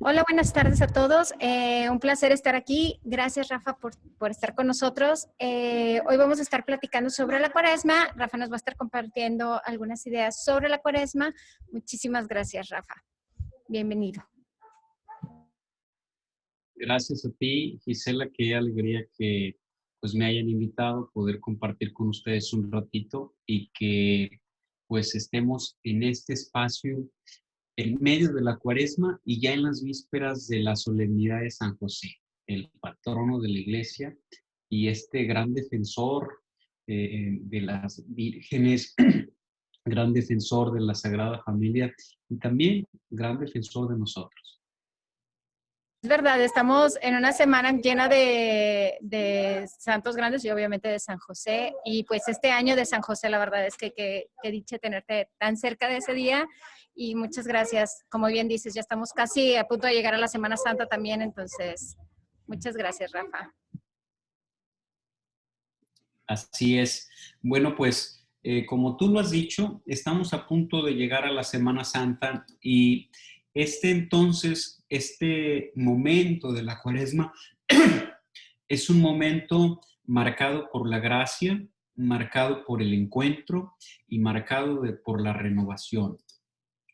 Hola, buenas tardes a todos. Un placer estar aquí. Gracias, Rafa, por estar con nosotros. Hoy vamos a estar platicando sobre la Cuaresma. Rafa nos va a estar compartiendo algunas ideas sobre la Cuaresma. Muchísimas gracias, Rafa. Bienvenido. Gracias a ti, Gisela, qué alegría que pues me hayan invitado a poder compartir con ustedes un ratito y que pues estemos en este espacio en medio de la Cuaresma y ya en las vísperas de la solemnidad de San José, el patrono de la Iglesia y este gran defensor de las vírgenes, gran defensor de la Sagrada Familia y también gran defensor de nosotros. Es verdad, estamos en una semana llena de santos grandes y obviamente de San José. Y pues este año de San José, la verdad es que dicha tenerte tan cerca de ese día. Y muchas gracias. Como bien dices, ya estamos casi a punto de llegar a la Semana Santa también. Entonces, muchas gracias, Rafa. Así es. Bueno, pues como tú lo has dicho, estamos a punto de llegar a la Semana Santa y este momento de la Cuaresma es un momento marcado por la gracia, marcado por el encuentro y marcado por la renovación.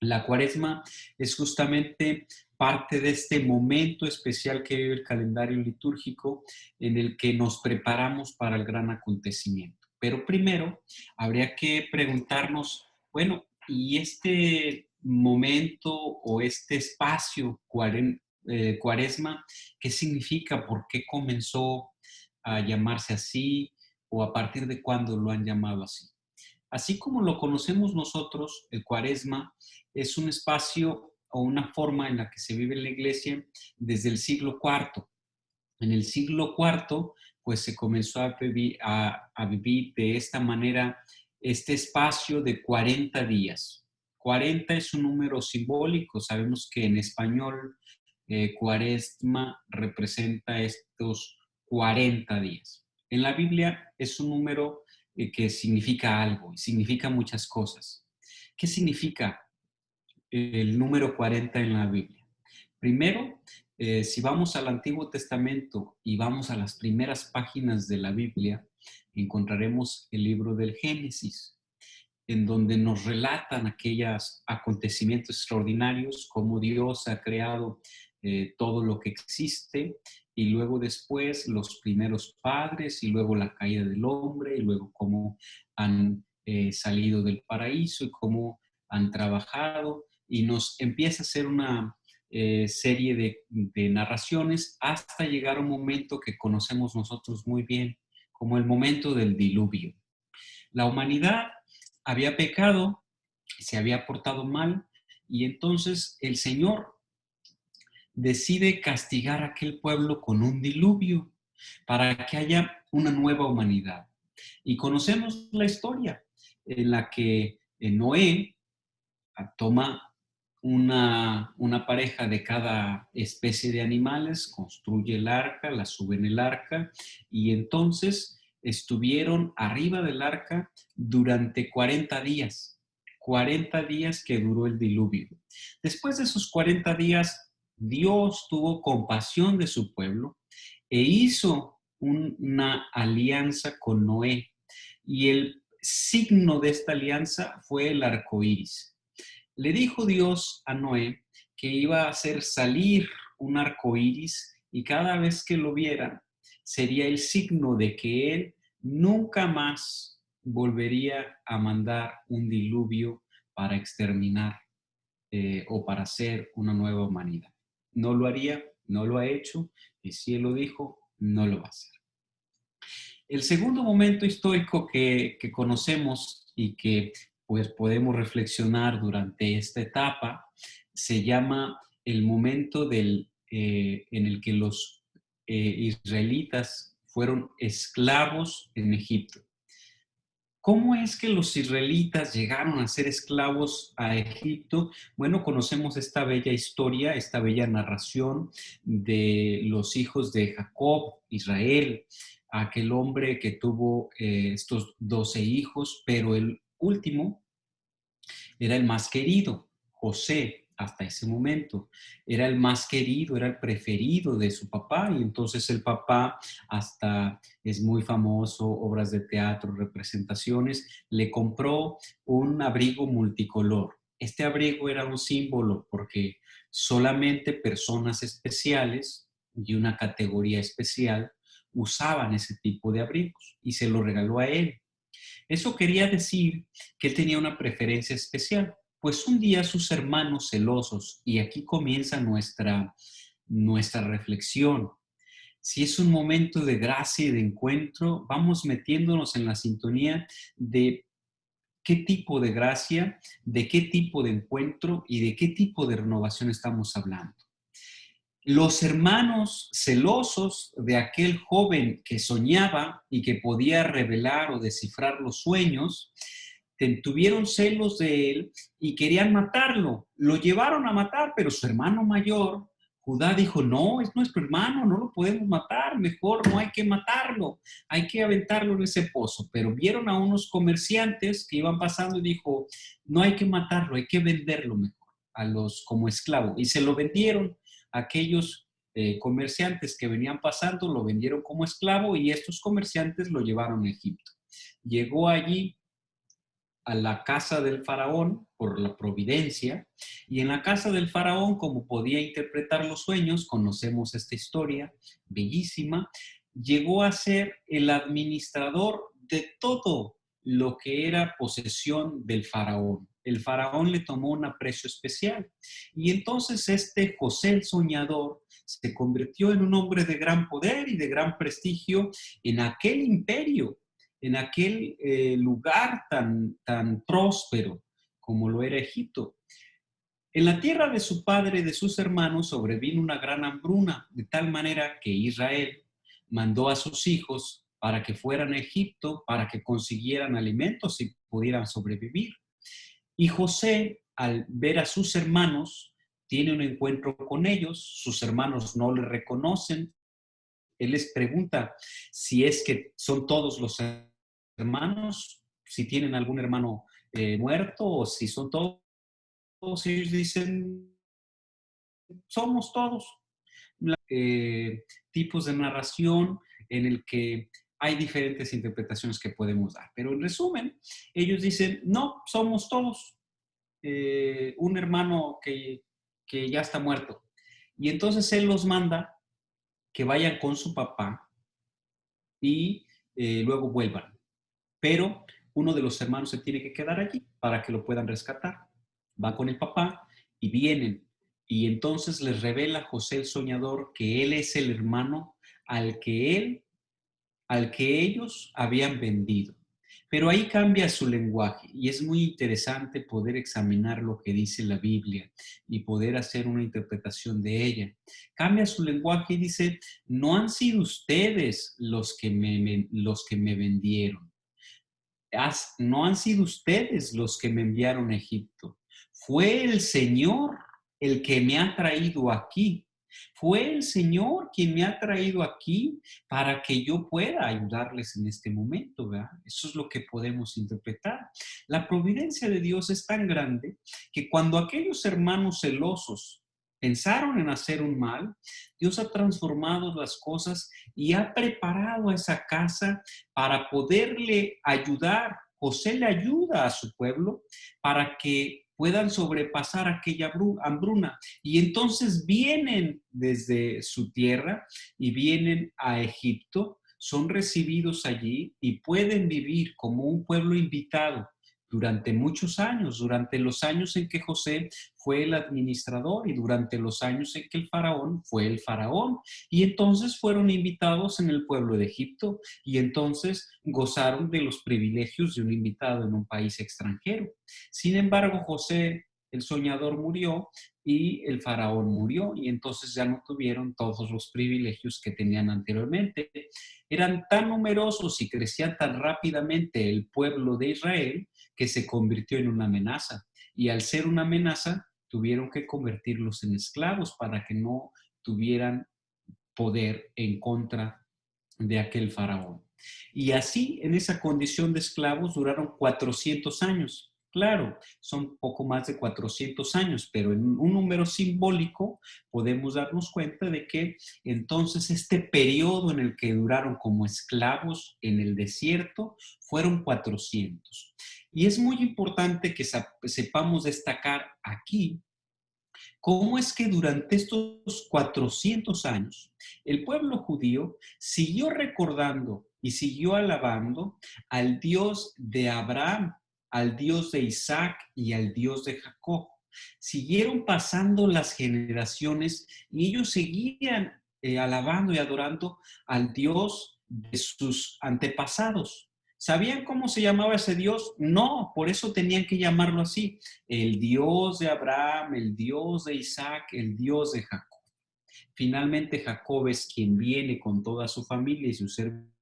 La Cuaresma es justamente parte de este momento especial que vive el calendario litúrgico en el que nos preparamos para el gran acontecimiento. Pero primero habría que preguntarnos, bueno, ¿y este momento o este espacio Cuaresma, qué significa? ¿Por qué comenzó a llamarse así? ¿O a partir de cuándo lo han llamado así? Así como lo conocemos nosotros, el Cuaresma es un espacio o una forma en la que se vive en la iglesia desde el siglo IV. En el siglo IV, pues se comenzó a vivir de esta manera este espacio de 40 días. 40 es un número simbólico. Sabemos que en español Cuaresma representa estos 40 días. En la Biblia es un número que significa algo y significa muchas cosas. ¿Qué significa el número 40 en la Biblia? Primero, si vamos al Antiguo Testamento y vamos a las primeras páginas de la Biblia, encontraremos el libro del Génesis, en donde nos relatan aquellos acontecimientos extraordinarios, cómo Dios ha creado todo lo que existe, y luego después los primeros padres, y luego la caída del hombre, y luego cómo han salido del paraíso y cómo han trabajado, y nos empieza a hacer una serie de narraciones hasta llegar a un momento que conocemos nosotros muy bien, como el momento del diluvio. La humanidad había pecado, se había portado mal, y entonces el Señor decide castigar a aquel pueblo con un diluvio para que haya una nueva humanidad. Y conocemos la historia en la que Noé toma una pareja de cada especie de animales, construye el arca, la sube en el arca, y entonces estuvieron arriba del arca durante 40 días. 40 días que duró el diluvio. Después de esos 40 días, Dios tuvo compasión de su pueblo e hizo una alianza con Noé. Y el signo de esta alianza fue el arco iris. Le dijo Dios a Noé que iba a hacer salir un arco iris y cada vez que lo vieran sería el signo de que él nunca más volvería a mandar un diluvio para exterminar o para hacer una nueva humanidad. No lo haría, no lo ha hecho, y si él lo dijo, no lo va a hacer. El segundo momento histórico que conocemos y que pues podemos reflexionar durante esta etapa se llama el momento en el que los israelitas fueron esclavos en Egipto. ¿Cómo es que los israelitas llegaron a ser esclavos a Egipto? Bueno, conocemos esta bella historia, esta bella narración de los hijos de Jacob, Israel, aquel hombre que tuvo estos 12 hijos, pero el último era el más querido, José. hasta ese momento. Era el más querido, era el preferido de su papá y entonces el papá hasta es muy famoso, obras de teatro, representaciones, le compró un abrigo multicolor. Este abrigo era un símbolo porque solamente personas especiales y una categoría especial usaban ese tipo de abrigos y se lo regaló a él. Eso quería decir que él tenía una preferencia especial. Pues un día sus hermanos celosos, y aquí comienza nuestra reflexión. Si es un momento de gracia y de encuentro, vamos metiéndonos en la sintonía de qué tipo de gracia, de qué tipo de encuentro y de qué tipo de renovación estamos hablando. Los hermanos celosos de aquel joven que soñaba y que podía revelar o descifrar los sueños, tuvieron celos de él y querían matarlo. Lo llevaron a matar, pero su hermano mayor, Judá, dijo, no, es nuestro hermano, no lo podemos matar, mejor no hay que matarlo, hay que aventarlo en ese pozo. Pero vieron a unos comerciantes que iban pasando y dijo, no hay que matarlo, hay que venderlo mejor como esclavo. Y se lo vendieron aquellos comerciantes que venían pasando, lo vendieron como esclavo y estos comerciantes lo llevaron a Egipto. Llegó allí a la casa del faraón por la providencia y en la casa del faraón, como podía interpretar los sueños, conocemos esta historia bellísima, llegó a ser el administrador de todo lo que era posesión del faraón. El faraón le tomó un aprecio especial y entonces este José el soñador se convirtió en un hombre de gran poder y de gran prestigio en aquel imperio, en aquel lugar tan próspero como lo era Egipto. En la tierra de su padre y de sus hermanos sobrevino una gran hambruna, de tal manera que Israel mandó a sus hijos para que fueran a Egipto, para que consiguieran alimentos y pudieran sobrevivir. Y José, al ver a sus hermanos, tiene un encuentro con ellos, sus hermanos no le reconocen, él les pregunta si es que son todos los hermanos, si tienen algún hermano muerto o si son todos, ellos dicen, somos todos. Tipos de narración en el que hay diferentes interpretaciones que podemos dar. Pero en resumen, ellos dicen, no, somos todos un hermano que ya está muerto. Y entonces él los manda que vayan con su papá y luego vuelvan. Pero uno de los hermanos se tiene que quedar allí para que lo puedan rescatar. Va con el papá y vienen. Y entonces les revela José el soñador que él es el hermano al que ellos habían vendido. Pero ahí cambia su lenguaje y es muy interesante poder examinar lo que dice la Biblia y poder hacer una interpretación de ella. Cambia su lenguaje y dice, no han sido ustedes los que me vendieron. No han sido ustedes los que me enviaron a Egipto. Fue el Señor el que me ha traído aquí. Fue el Señor quien me ha traído aquí para que yo pueda ayudarles en este momento, ¿verdad? Eso es lo que podemos interpretar. La providencia de Dios es tan grande que cuando aquellos hermanos celosos pensaron en hacer un mal, Dios ha transformado las cosas y ha preparado a esa casa para poderle ayudar. José le ayuda a su pueblo para que puedan sobrepasar aquella hambruna. Y entonces vienen desde su tierra y vienen a Egipto, son recibidos allí y pueden vivir como un pueblo invitado durante muchos años, durante los años en que José fue el administrador y durante los años en que el faraón fue el faraón. Y entonces fueron invitados en el pueblo de Egipto y entonces gozaron de los privilegios de un invitado en un país extranjero. Sin embargo, José, el soñador, murió y el faraón murió y entonces ya no tuvieron todos los privilegios que tenían anteriormente. Eran tan numerosos y crecían tan rápidamente el pueblo de Israel que se convirtió en una amenaza. Y al ser una amenaza, tuvieron que convertirlos en esclavos para que no tuvieran poder en contra de aquel faraón. Y así, en esa condición de esclavos, duraron 400 años. Claro, son poco más de 400 años, pero en un número simbólico podemos darnos cuenta de que entonces este periodo en el que duraron como esclavos en el desierto fueron 400. Y es muy importante que sepamos destacar aquí cómo es que durante estos 400 años el pueblo judío siguió recordando y siguió alabando al Dios de Abraham, al Dios de Isaac y al Dios de Jacob. Siguieron pasando las generaciones y ellos seguían alabando y adorando al Dios de sus antepasados. ¿Sabían cómo se llamaba ese Dios? No, por eso tenían que llamarlo así. El Dios de Abraham, el Dios de Isaac, el Dios de Jacob. Finalmente Jacob es quien viene con toda su familia y su servidumbre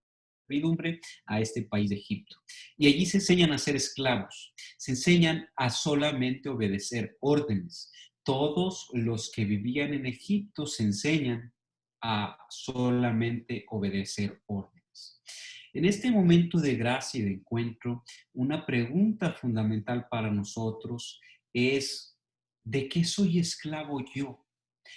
a este país de Egipto. Y allí se enseñan a ser esclavos, se enseñan a solamente obedecer órdenes. Todos los que vivían en Egipto se enseñan a solamente obedecer órdenes. En este momento de gracia y de encuentro, una pregunta fundamental para nosotros es, ¿de qué soy esclavo yo?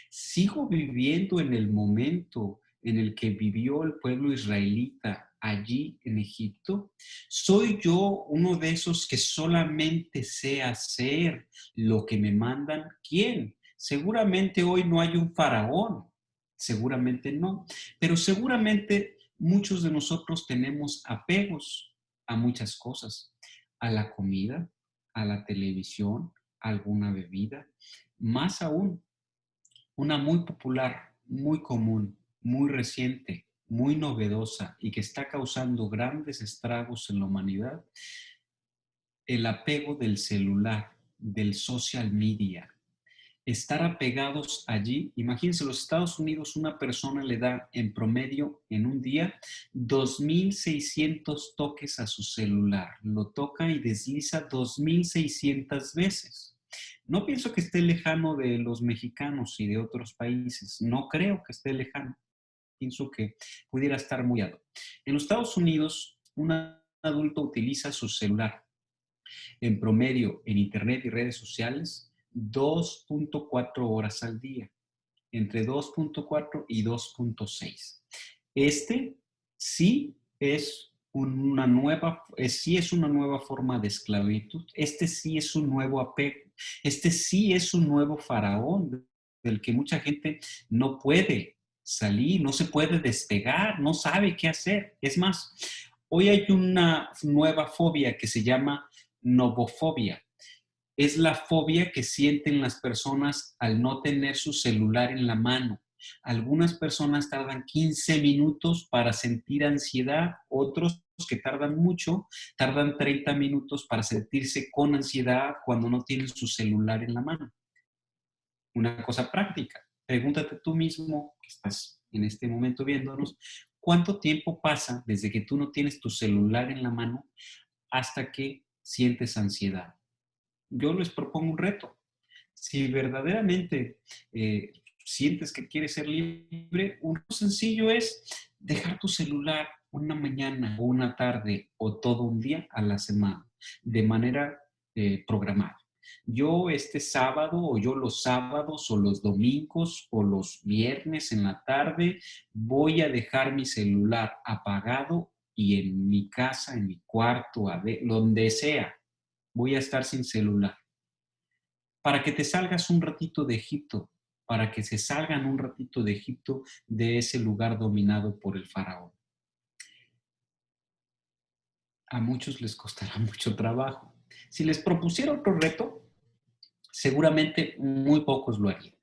¿Sigo viviendo en el momento en el que vivió el pueblo israelita allí en Egipto? ¿Soy yo uno de esos que solamente sé hacer lo que me mandan? ¿Quién? Seguramente hoy no hay un faraón, seguramente no, pero seguramente muchos de nosotros tenemos apegos a muchas cosas, a la comida, a la televisión, a alguna bebida, más aún una muy popular, muy común, muy reciente, muy novedosa y que está causando grandes estragos en la humanidad, el apego del celular, del social media. Estar apegados allí, imagínense, los Estados Unidos, una persona le da en promedio en un día 2.600 toques a su celular. Lo toca y desliza 2.600 veces. No pienso que esté lejano de los mexicanos y de otros países. No creo que esté lejano. Pienso que pudiera estar muy alto. En los Estados Unidos, un adulto utiliza su celular en promedio en Internet y redes sociales 2.4 horas al día, entre 2.4 y 2.6. Este sí es sí es una nueva forma de esclavitud, este sí es un nuevo apego, este sí es un nuevo faraón del que mucha gente no puede salir, no se puede despegar, no sabe qué hacer. Es más, hoy hay una nueva fobia que se llama nobofobia. Es la fobia que sienten las personas al no tener su celular en la mano. Algunas personas tardan 15 minutos para sentir ansiedad, otros que tardan mucho, tardan 30 minutos para sentirse con ansiedad cuando no tienen su celular en la mano. Una cosa práctica, pregúntate tú mismo, que estás en este momento viéndonos, ¿cuánto tiempo pasa desde que tú no tienes tu celular en la mano hasta que sientes ansiedad? Yo les propongo un reto. Si verdaderamente sientes que quieres ser libre, un sencillo es dejar tu celular una mañana o una tarde o todo un día a la semana, de manera programada. Yo este sábado o yo los sábados o los domingos o los viernes en la tarde voy a dejar mi celular apagado y en mi casa, en mi cuarto, donde sea, voy a estar sin celular para que te salgas un ratito de Egipto, para que se salgan un ratito de Egipto, de ese lugar dominado por el faraón. A muchos les costará mucho trabajo. Si les propusiera otro reto, seguramente muy pocos lo harían.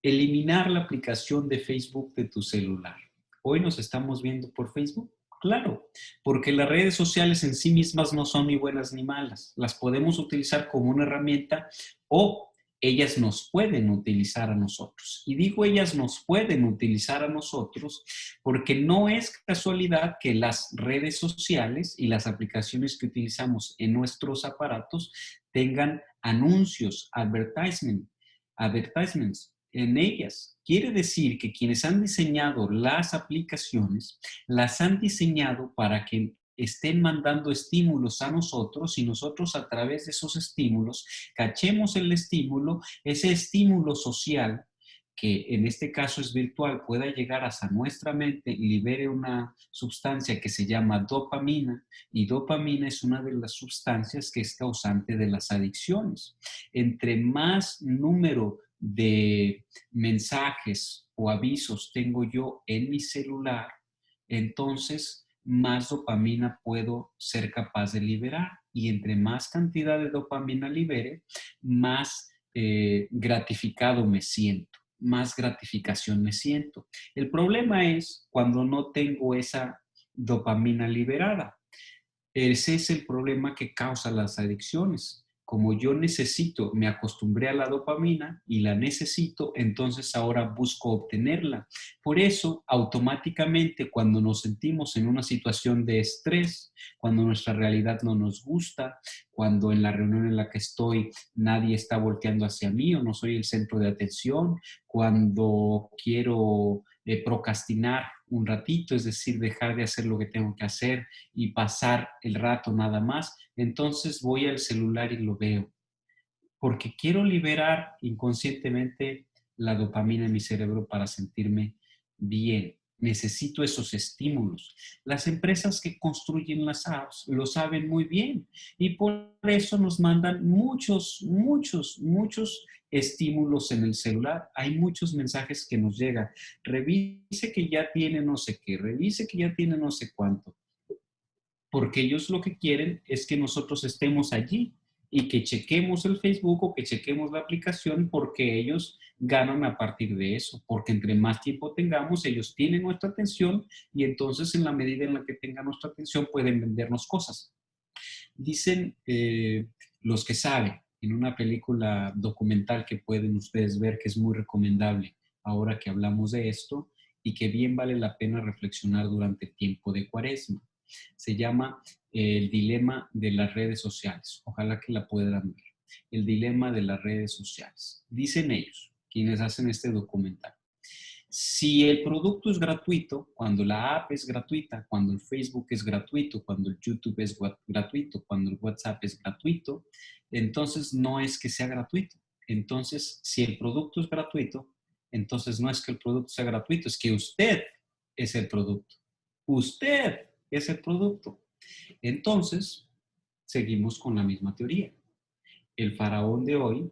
Eliminar la aplicación de Facebook de tu celular. Hoy nos estamos viendo por Facebook. Claro, porque las redes sociales en sí mismas no son ni buenas ni malas. Las podemos utilizar como una herramienta o ellas nos pueden utilizar a nosotros. Y digo ellas nos pueden utilizar a nosotros porque no es casualidad que las redes sociales y las aplicaciones que utilizamos en nuestros aparatos tengan anuncios, advertisements en ellas. Quiere decir que quienes han diseñado las aplicaciones las han diseñado para que estén mandando estímulos a nosotros y nosotros a través de esos estímulos cachemos el estímulo, ese estímulo social que en este caso es virtual, pueda llegar hasta nuestra mente y libere una sustancia que se llama dopamina, y dopamina es una de las sustancias que es causante de las adicciones. Entre más número de mensajes o avisos tengo yo en mi celular, entonces más dopamina puedo ser capaz de liberar. Y entre más cantidad de dopamina libere, más gratificado me siento, más gratificación me siento. El problema es cuando no tengo esa dopamina liberada. Ese es el problema que causa las adicciones. Como yo necesito, me acostumbré a la dopamina y la necesito, entonces ahora busco obtenerla. Por eso, automáticamente, cuando nos sentimos en una situación de estrés, cuando nuestra realidad no nos gusta, cuando en la reunión en la que estoy nadie está volteando hacia mí o no soy el centro de atención, cuando quiero procrastinar un ratito, es decir, dejar de hacer lo que tengo que hacer y pasar el rato nada más, entonces voy al celular y lo veo, porque quiero liberar inconscientemente la dopamina en mi cerebro para sentirme bien. Necesito esos estímulos. Las empresas que construyen las apps lo saben muy bien y por eso nos mandan muchos estímulos en el celular. Hay muchos mensajes que nos llegan. Revise que ya tiene no sé qué, revise que ya tiene no sé cuánto, porque ellos lo que quieren es que nosotros estemos allí y que chequemos el Facebook o que chequemos la aplicación, porque ellos ganan a partir de eso, porque entre más tiempo tengamos, ellos tienen nuestra atención y entonces en la medida en la que tengan nuestra atención pueden vendernos cosas. Dicen los que saben, en una película documental que pueden ustedes ver, que es muy recomendable ahora que hablamos de esto y que bien vale la pena reflexionar durante el tiempo de Cuaresma. Se llama El dilema de las redes sociales. Ojalá que la puedan ver. El dilema de las redes sociales. Dicen ellos, quienes hacen este documental. Si el producto es gratuito, cuando la app es gratuita, cuando el Facebook es gratuito, cuando el YouTube es gratuito, cuando el WhatsApp es gratuito, entonces no es que sea gratuito. Entonces, si el producto es gratuito, entonces no es que el producto sea gratuito, es que usted es el producto. Usted es el producto. Entonces, seguimos con la misma teoría. El faraón de hoy,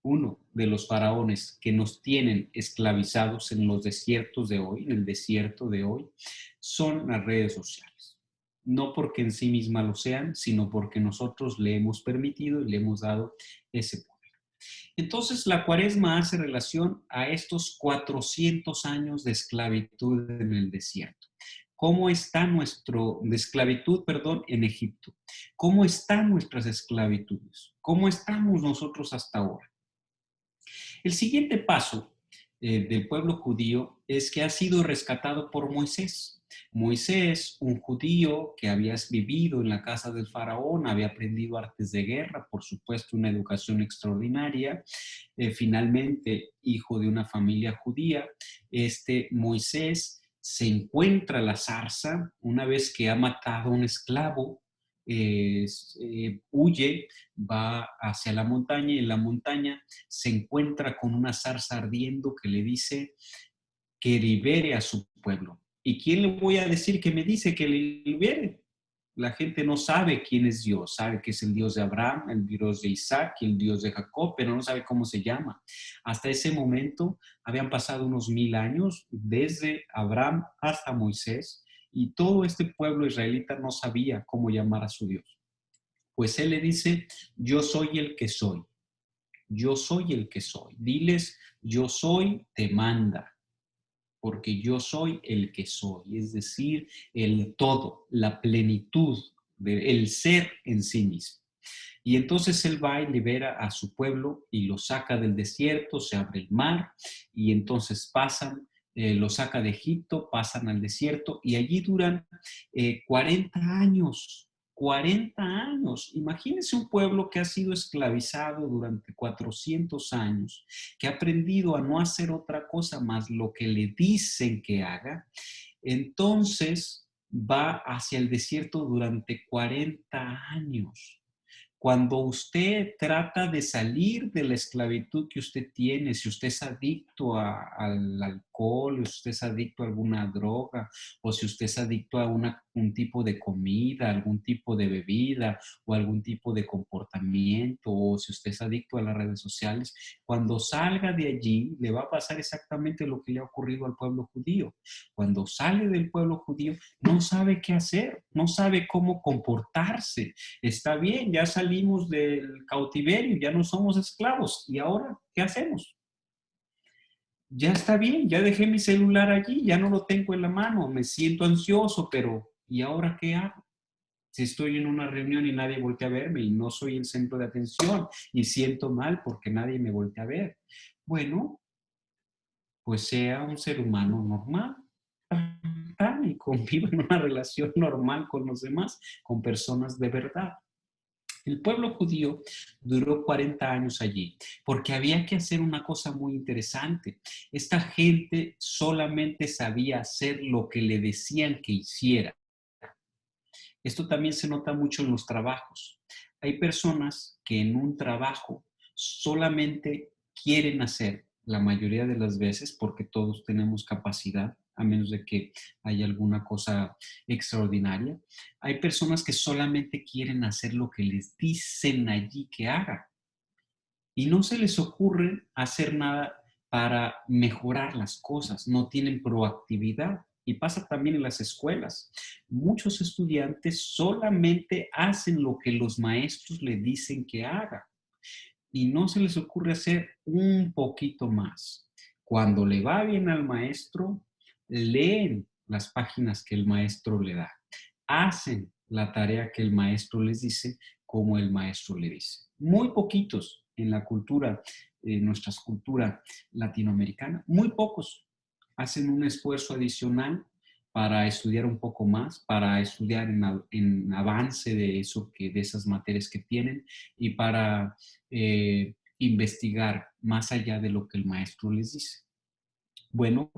uno de los faraones que nos tienen esclavizados en los desiertos de hoy, en el desierto de hoy, son las redes sociales. No porque en sí mismas lo sean, sino porque nosotros le hemos permitido y le hemos dado ese poder. Entonces, la Cuaresma hace relación a estos 400 años de esclavitud en el desierto. ¿Cómo está de esclavitud, en Egipto? ¿Cómo están nuestras esclavitudes? ¿Cómo estamos nosotros hasta ahora? El siguiente paso del pueblo judío es que ha sido rescatado por Moisés. Moisés, un judío que había vivido en la casa del faraón, había aprendido artes de guerra, por supuesto una educación extraordinaria, finalmente hijo de una familia judía. Moisés se encuentra la zarza una vez que ha matado a un esclavo, huye, va hacia la montaña y en la montaña se encuentra con una zarza ardiendo que le dice que libere a su pueblo. ¿Y quién le voy a decir que me dice que le libere? La gente no sabe quién es Dios, sabe que es el Dios de Abraham, el Dios de Isaac y el Dios de Jacob, pero no sabe cómo se llama. Hasta ese momento habían pasado unos 1000 años, desde Abraham hasta Moisés, y todo este pueblo israelita no sabía cómo llamar a su Dios. Pues él le dice, yo soy el que soy. Yo soy el que soy. Diles, yo soy, te manda, porque yo soy el que soy, es decir, el todo, la plenitud, el ser en sí mismo. Y entonces él va y libera a su pueblo y lo saca del desierto, se abre el mar y entonces pasan, lo saca de Egipto, pasan al desierto y allí duran 40 años. 40 años. Imagínense un pueblo que ha sido esclavizado durante 400 años, que ha aprendido a no hacer otra cosa más lo que le dicen que haga. Entonces va hacia el desierto durante 40 años. Cuando usted trata de salir de la esclavitud que usted tiene, si usted es adicto al alcohol, o si usted es adicto a alguna droga, o si usted es adicto a un tipo de comida, algún tipo de bebida, o algún tipo de comportamiento, o si usted es adicto a las redes sociales, cuando salga de allí, le va a pasar exactamente lo que le ha ocurrido al pueblo judío. Cuando sale del pueblo judío, no sabe qué hacer, no sabe cómo comportarse. Está bien, ya salimos del cautiverio, ya no somos esclavos. ¿Y ahora qué hacemos? Ya está bien, ya dejé mi celular allí, ya no lo tengo en la mano, me siento ansioso, pero ¿y ahora qué hago? Si estoy en una reunión y nadie voltea a verme y no soy el centro de atención y siento mal porque nadie me voltea a ver. Bueno, pues sea un ser humano normal y conviva en una relación normal con los demás, con personas de verdad. El pueblo judío duró 40 años allí porque había que hacer una cosa muy interesante. Esta gente solamente sabía hacer lo que le decían que hiciera. Esto también se nota mucho en los trabajos. Hay personas que en un trabajo solamente quieren hacer, la mayoría de las veces, porque todos tenemos capacidad, a menos de que haya alguna cosa extraordinaria. Hay personas que solamente quieren hacer lo que les dicen allí que hagan y no se les ocurre hacer nada para mejorar las cosas, no tienen proactividad. Y pasa también en las escuelas. Muchos estudiantes solamente hacen lo que los maestros le dicen que haga y no se les ocurre hacer un poquito más. Cuando le va bien al maestro, leen las páginas que el maestro le da, hacen la tarea que el maestro les dice como el maestro le dice. Muy poquitos en la cultura, en nuestra cultura latinoamericana, muy pocos hacen un esfuerzo adicional para estudiar un poco más, para estudiar en avance de eso de esas materias que tienen y para investigar más allá de lo que el maestro les dice. Bueno,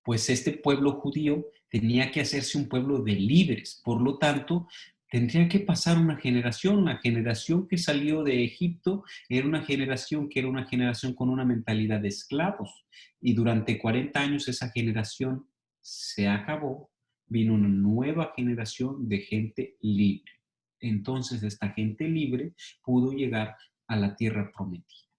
pues este pueblo judío tenía que hacerse un pueblo de libres, por lo tanto, tendría que pasar una generación. La generación que salió de Egipto era una generación que era una generación con una mentalidad de esclavos y durante 40 años esa generación se acabó, vino una nueva generación de gente libre. Entonces esta gente libre pudo llegar a la tierra prometida.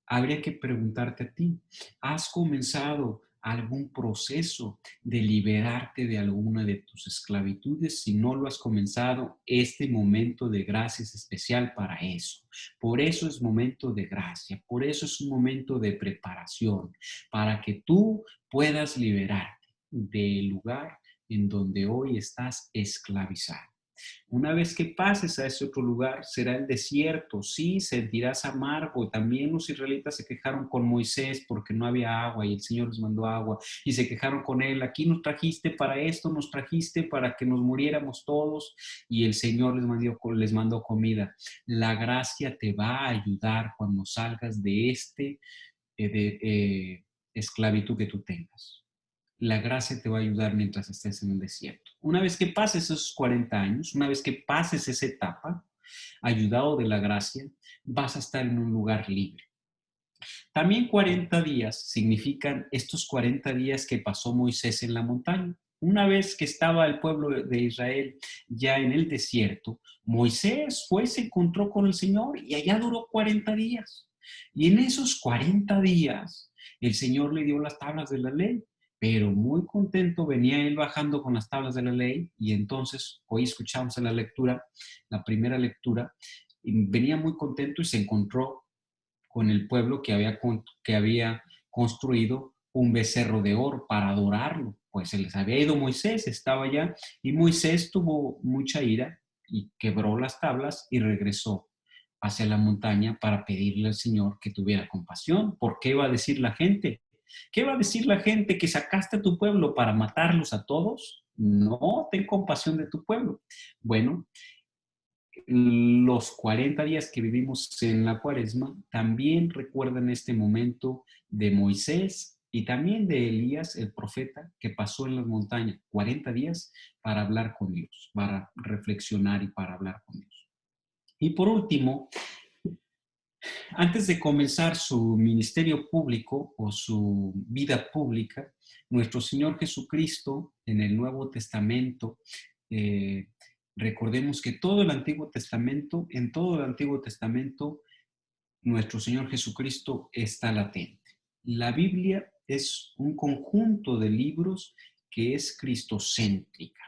Habría que preguntarte a ti, ¿has comenzado algún proceso de liberarte de alguna de tus esclavitudes? Si no lo has comenzado, este momento de gracia es especial para eso. Por eso es momento de gracia, por eso es un momento de preparación, para que tú puedas liberarte del lugar en donde hoy estás esclavizado. Una vez que pases a ese otro lugar, será el desierto. Sí, sentirás amargo. También los israelitas se quejaron con Moisés porque no había agua y el Señor les mandó agua. Y se quejaron con él. Aquí nos trajiste para esto, nos trajiste para que nos muriéramos todos. Y el Señor les mandó comida. La gracia te va a ayudar cuando salgas de esclavitud que tú tengas. La gracia te va a ayudar mientras estés en el desierto. Una vez que pases esos 40 años, una vez que pases esa etapa, ayudado de la gracia, vas a estar en un lugar libre. También 40 días significan estos 40 días que pasó Moisés en la montaña. Una vez que estaba el pueblo de Israel ya en el desierto, Moisés fue, se encontró con el Señor y allá duró 40 días. Y en esos 40 días, el Señor le dio las tablas de la ley, pero muy contento venía él bajando con las tablas de la ley y entonces hoy escuchamos en la lectura, la primera lectura, y venía muy contento y se encontró con el pueblo que había construido un becerro de oro para adorarlo. Pues se les había ido Moisés, estaba allá, y Moisés tuvo mucha ira y quebró las tablas y regresó hacia la montaña para pedirle al Señor que tuviera compasión. ¿Por qué va a decir la gente? ¿Qué va a decir la gente? ¿Que sacaste a tu pueblo para matarlos a todos? No, ten compasión de tu pueblo. Bueno, los 40 días que vivimos en la cuaresma también recuerdan este momento de Moisés y también de Elías, el profeta, que pasó en las montañas 40 días para hablar con Dios, para reflexionar y para hablar con Dios. Y por último, antes de comenzar su ministerio público o su vida pública, nuestro Señor Jesucristo en el Nuevo Testamento, eh, recordemos que todo el Antiguo Testamento, en todo el Antiguo Testamento, nuestro Señor Jesucristo está latente. La Biblia es un conjunto de libros que es cristocéntrica.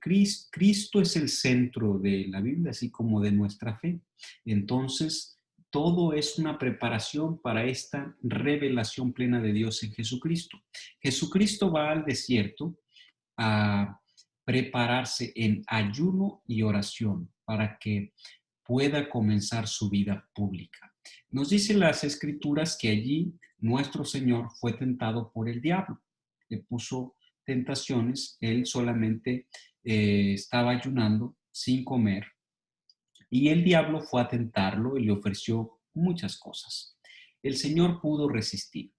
Cristo es el centro de la Biblia, así como de nuestra fe. Entonces, todo es una preparación para esta revelación plena de Dios en Jesucristo. Jesucristo va al desierto a prepararse en ayuno y oración para que pueda comenzar su vida pública. Nos dicen las escrituras que allí nuestro Señor fue tentado por el diablo. Le puso tentaciones, él solamente estaba ayunando sin comer y el diablo fue a tentarlo y le ofreció muchas cosas. El Señor pudo resistir.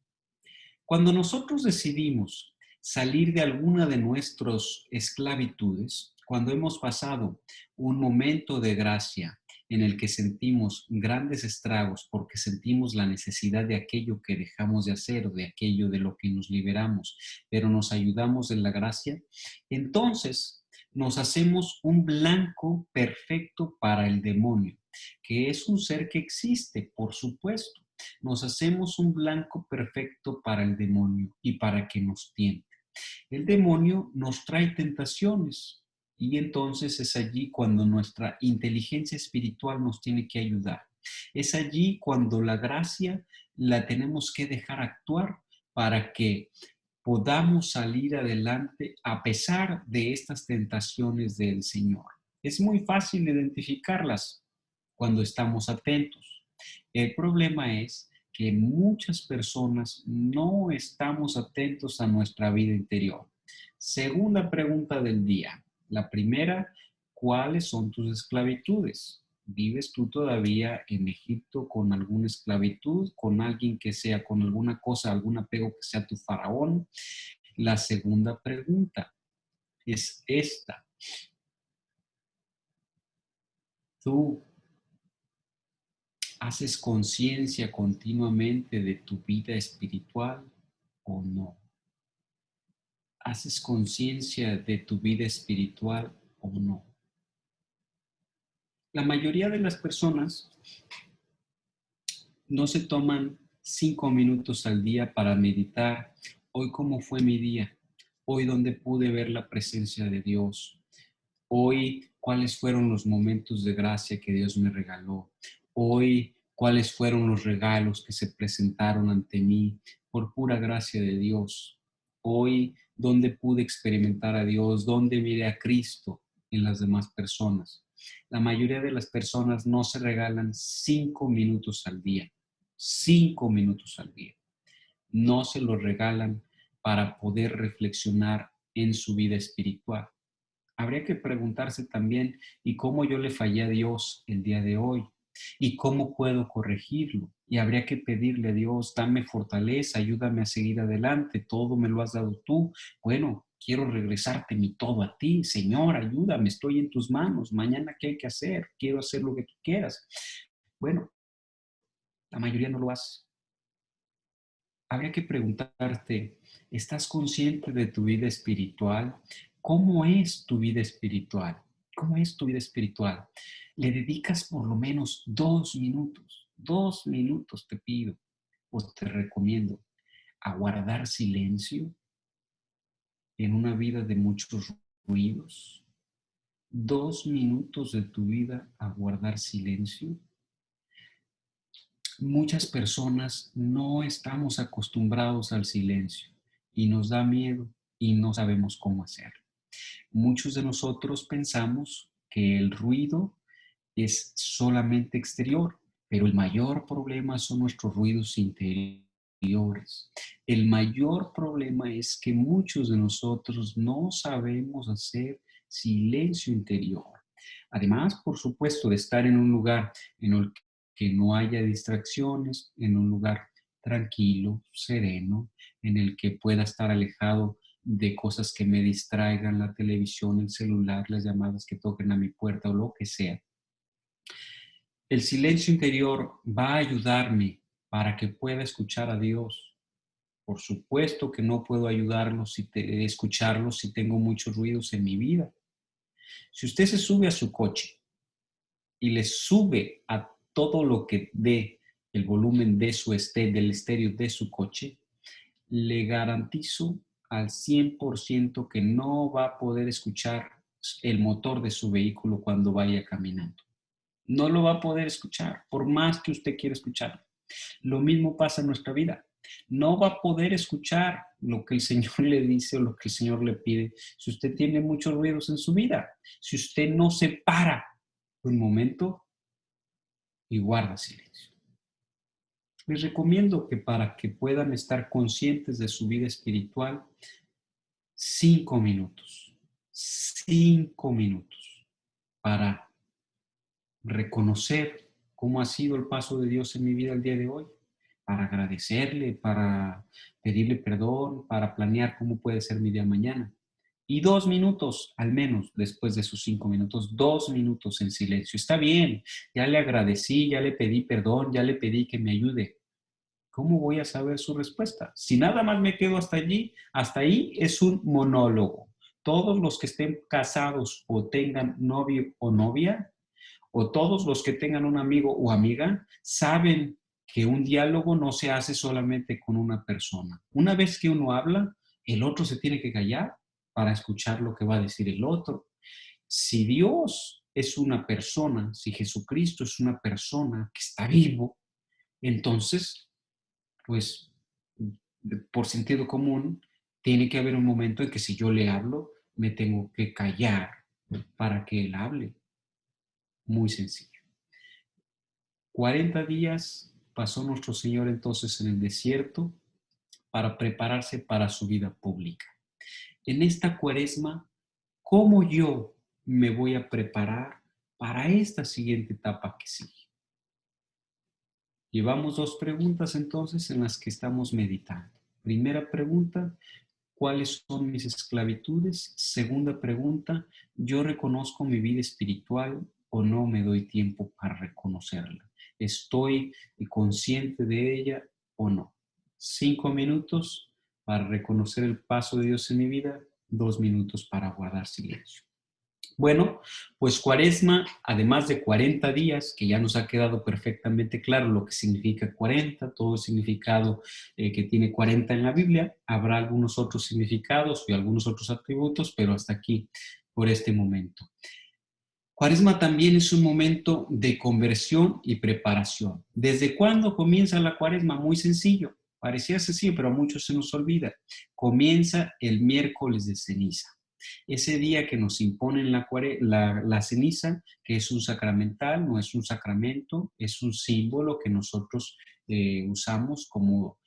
Cuando nosotros decidimos salir de alguna de nuestras esclavitudes, cuando hemos pasado un momento de gracia en el que sentimos grandes estragos porque sentimos la necesidad de aquello que dejamos de hacer o de aquello de lo que nos liberamos, pero nos ayudamos en la gracia, entonces nos hacemos un blanco perfecto para el demonio, que es un ser que existe, por supuesto. Nos hacemos un blanco perfecto para el demonio y para que nos tiente. El demonio nos trae tentaciones y entonces es allí cuando nuestra inteligencia espiritual nos tiene que ayudar. Es allí cuando la gracia la tenemos que dejar actuar para que podamos salir adelante a pesar de estas tentaciones del Señor. Es muy fácil identificarlas cuando estamos atentos. El problema es que muchas personas no estamos atentos a nuestra vida interior. Segunda pregunta del día. La primera, ¿cuáles son tus esclavitudes? ¿Vives tú todavía en Egipto con alguna esclavitud, con alguien que sea, con alguna cosa, algún apego que sea tu faraón? La segunda pregunta es esta. ¿Tú haces conciencia continuamente de tu vida espiritual o no? ¿Haces conciencia de tu vida espiritual o no? La mayoría de las personas no se toman 5 minutos al día para meditar. Hoy, ¿cómo fue mi día? Hoy, ¿dónde pude ver la presencia de Dios? Hoy, ¿cuáles fueron los momentos de gracia que Dios me regaló? Hoy, ¿cuáles fueron los regalos que se presentaron ante mí por pura gracia de Dios? Hoy, ¿dónde pude experimentar a Dios? ¿Dónde miré a Cristo en las demás personas? La mayoría de las personas no se regalan 5 minutos al día. 5 minutos al día. No se los regalan para poder reflexionar en su vida espiritual. Habría que preguntarse también, ¿y cómo yo le fallé a Dios el día de hoy? ¿Y cómo puedo corregirlo? Y habría que pedirle a Dios, dame fortaleza, ayúdame a seguir adelante, todo me lo has dado tú. Bueno, quiero regresarte mi todo a ti, Señor, ayúdame, estoy en tus manos. Mañana, ¿qué hay que hacer? Quiero hacer lo que tú quieras. Bueno, la mayoría no lo hace. Habría que preguntarte, ¿estás consciente de tu vida espiritual? ¿Cómo es tu vida espiritual? ¿Cómo es tu vida espiritual? ¿Le dedicas por lo menos 2 minutos? 2 minutos te pido o te recomiendo a guardar silencio en una vida de muchos ruidos. 2 minutos de tu vida a guardar silencio. Muchas personas no estamos acostumbrados al silencio y nos da miedo y no sabemos cómo hacerlo. Muchos de nosotros pensamos que el ruido es solamente exterior, pero el mayor problema son nuestros ruidos interiores. El mayor problema es que muchos de nosotros no sabemos hacer silencio interior. Además, por supuesto, de estar en un lugar en el que no haya distracciones, en un lugar tranquilo, sereno, en el que pueda estar alejado de cosas que me distraigan, la televisión, el celular, las llamadas que toquen a mi puerta o lo que sea. El silencio interior va a ayudarme para que pueda escuchar a Dios. Por supuesto que no puedo escucharlo si tengo muchos ruidos en mi vida. Si usted se sube a su coche y le sube a todo lo que dé el volumen de del estéreo de su coche, le garantizo al 100% que no va a poder escuchar el motor de su vehículo cuando vaya caminando. No lo va a poder escuchar, por más que usted quiera escucharlo. Lo mismo pasa en nuestra vida. No va a poder escuchar lo que el Señor le dice o lo que el Señor le pide si usted tiene muchos ruidos en su vida. Si usted no se para un momento y guarda silencio. Les recomiendo que para que puedan estar conscientes de su vida espiritual, 5 minutos. 5 minutos para reconocer cómo ha sido el paso de Dios en mi vida el día de hoy, para agradecerle, para pedirle perdón, para planear cómo puede ser mi día mañana. Y 2 minutos, al menos, después de sus 5 minutos, 2 minutos en silencio. Está bien, ya le agradecí, ya le pedí perdón, ya le pedí que me ayude. ¿Cómo voy a saber su respuesta? Si nada más me quedo hasta ahí es un monólogo. Todos los que estén casados o tengan novio o novia, o todos los que tengan un amigo o amiga, saben que un diálogo no se hace solamente con una persona. Una vez que uno habla, el otro se tiene que callar para escuchar lo que va a decir el otro. Si Dios es una persona, si Jesucristo es una persona que está vivo, entonces, pues, por sentido común, tiene que haber un momento en que si yo le hablo, me tengo que callar para que Él hable. Muy sencillo. 40 días pasó nuestro Señor entonces en el desierto para prepararse para su vida pública. En esta cuaresma, ¿cómo yo me voy a preparar para esta siguiente etapa que sigue? Llevamos 2 preguntas entonces en las que estamos meditando. Primera pregunta, ¿cuáles son mis esclavitudes? Segunda pregunta, ¿yo reconozco mi vida espiritual o no me doy tiempo para reconocerla? ¿Estoy consciente de ella o no? 5 minutos para reconocer el paso de Dios en mi vida, 2 minutos para guardar silencio. Bueno, pues Cuaresma, además de 40 días, que ya nos ha quedado perfectamente claro lo que significa 40, todo el significado que tiene 40 en la Biblia, habrá algunos otros significados y algunos otros atributos, pero hasta aquí por este momento. Cuaresma también es un momento de conversión y preparación. ¿Desde cuándo comienza la Cuaresma? Muy sencillo. Parecía sencillo, pero a muchos se nos olvida. Comienza el miércoles de ceniza. Ese día que nos imponen la ceniza, que es un sacramental, no es un sacramento, es un símbolo que nosotros usamos como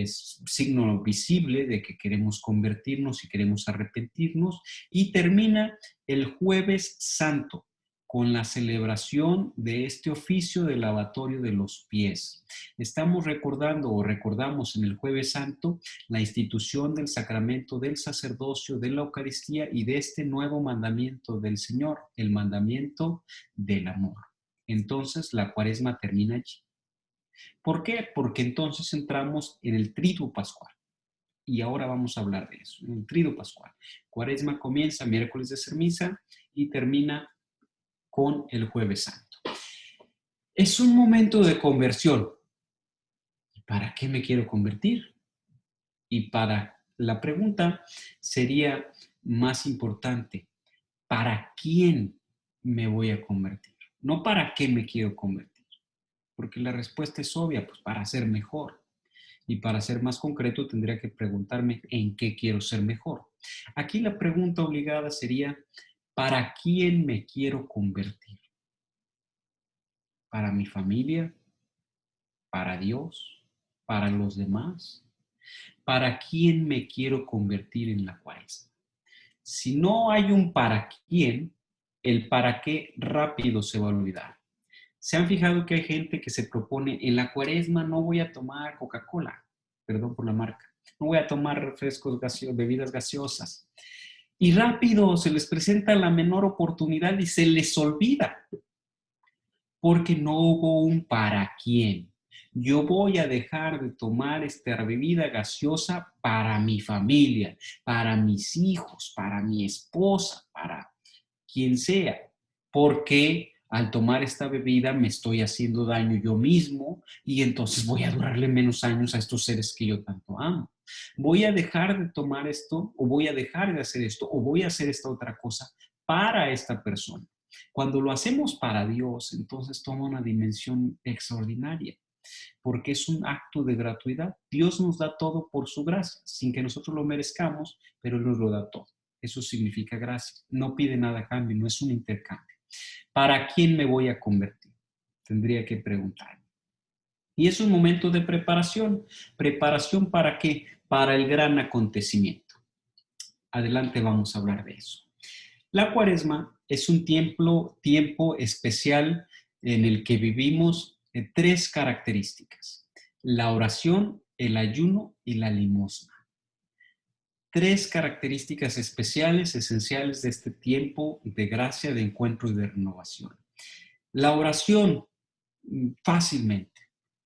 signo visible de que queremos convertirnos y queremos arrepentirnos, y termina el Jueves Santo con la celebración de este oficio del lavatorio de los pies. Estamos recordando o recordamos en el Jueves Santo la institución del sacramento del sacerdocio, de la Eucaristía y de este nuevo mandamiento del Señor, el mandamiento del amor. Entonces la Cuaresma termina allí. ¿Por qué? Porque entonces entramos en el Triduo Pascual. Y ahora vamos a hablar de eso, en el Triduo Pascual. Cuaresma comienza miércoles de ceniza y termina con el Jueves Santo. Es un momento de conversión. ¿Para qué me quiero convertir? Y la pregunta sería más importante, ¿para quién me voy a convertir? No para qué me quiero convertir, porque la respuesta es obvia, pues para ser mejor. Y para ser más concreto tendría que preguntarme en qué quiero ser mejor. Aquí la pregunta obligada sería, ¿para quién me quiero convertir? ¿Para mi familia? ¿Para Dios? ¿Para los demás? ¿Para quién me quiero convertir en la Cuaresma? Si no hay un para quién, el para qué rápido se va a olvidar. ¿Se han fijado que hay gente que se propone, en la cuaresma no voy a tomar Coca-Cola, perdón por la marca, no voy a tomar refrescos gaseosos, bebidas gaseosas? Y rápido se les presenta la menor oportunidad y se les olvida, porque no hubo un para quién. Yo voy a dejar de tomar esta bebida gaseosa para mi familia, para mis hijos, para mi esposa, para quien sea, porque al tomar esta bebida me estoy haciendo daño yo mismo y entonces voy a durarle menos años a estos seres que yo tanto amo. Voy a dejar de tomar esto o voy a dejar de hacer esto o voy a hacer esta otra cosa para esta persona. Cuando lo hacemos para Dios, entonces toma una dimensión extraordinaria, porque es un acto de gratuidad. Dios nos da todo por su gracia, sin que nosotros lo merezcamos, pero Él nos lo da todo. Eso significa gracia. No pide nada a cambio, no es un intercambio. ¿Para quién me voy a convertir? Tendría que preguntarme. Y es un momento de preparación. ¿Preparación para qué? Para el gran acontecimiento. Adelante vamos a hablar de eso. La Cuaresma es un tiempo especial en el que vivimos tres características: la oración, el ayuno y la limosna. Tres características especiales, esenciales de este tiempo de gracia, de encuentro y de renovación. La oración, fácilmente.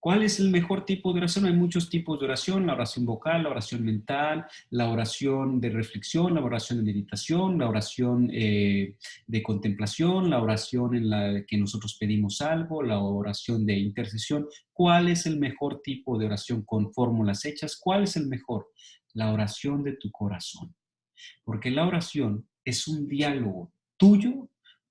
¿Cuál es el mejor tipo de oración? Hay muchos tipos de oración: la oración vocal, la oración mental, la oración de reflexión, la oración de meditación, la oración de contemplación, la oración en la que nosotros pedimos algo, la oración de intercesión. ¿Cuál es el mejor tipo de oración con fórmulas hechas? ¿Cuál es el mejor? La oración de tu corazón. Porque la oración es un diálogo tuyo,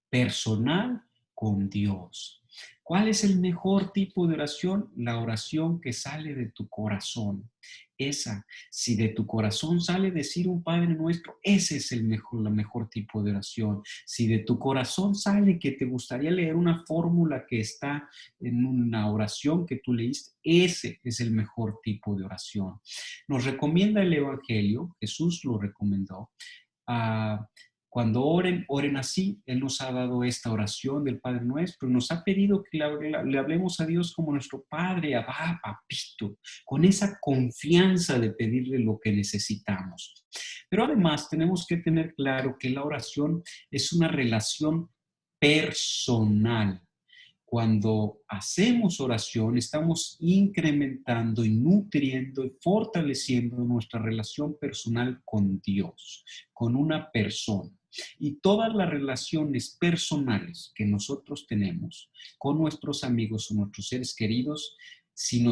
personal, con Dios. ¿Cuál es el mejor tipo de oración? La oración que sale de tu corazón. Esa, si de tu corazón sale decir un Padre Nuestro, ese es el mejor tipo de oración. Si de tu corazón sale que te gustaría leer una fórmula que está en una oración que tú leíste, ese es el mejor tipo de oración. Nos recomienda el Evangelio, Jesús lo recomendó. Cuando oren, oren así. Él nos ha dado esta oración del Padre Nuestro y nos ha pedido que le hablemos a Dios como nuestro Padre, Abba, Papito, con esa confianza de pedirle lo que necesitamos. Pero además tenemos que tener claro que la oración es una relación personal. Cuando hacemos oración, estamos incrementando y nutriendo y fortaleciendo nuestra relación personal con Dios, con una persona. Y todas las relaciones personales que nosotros tenemos con nuestros amigos o nuestros seres queridos, si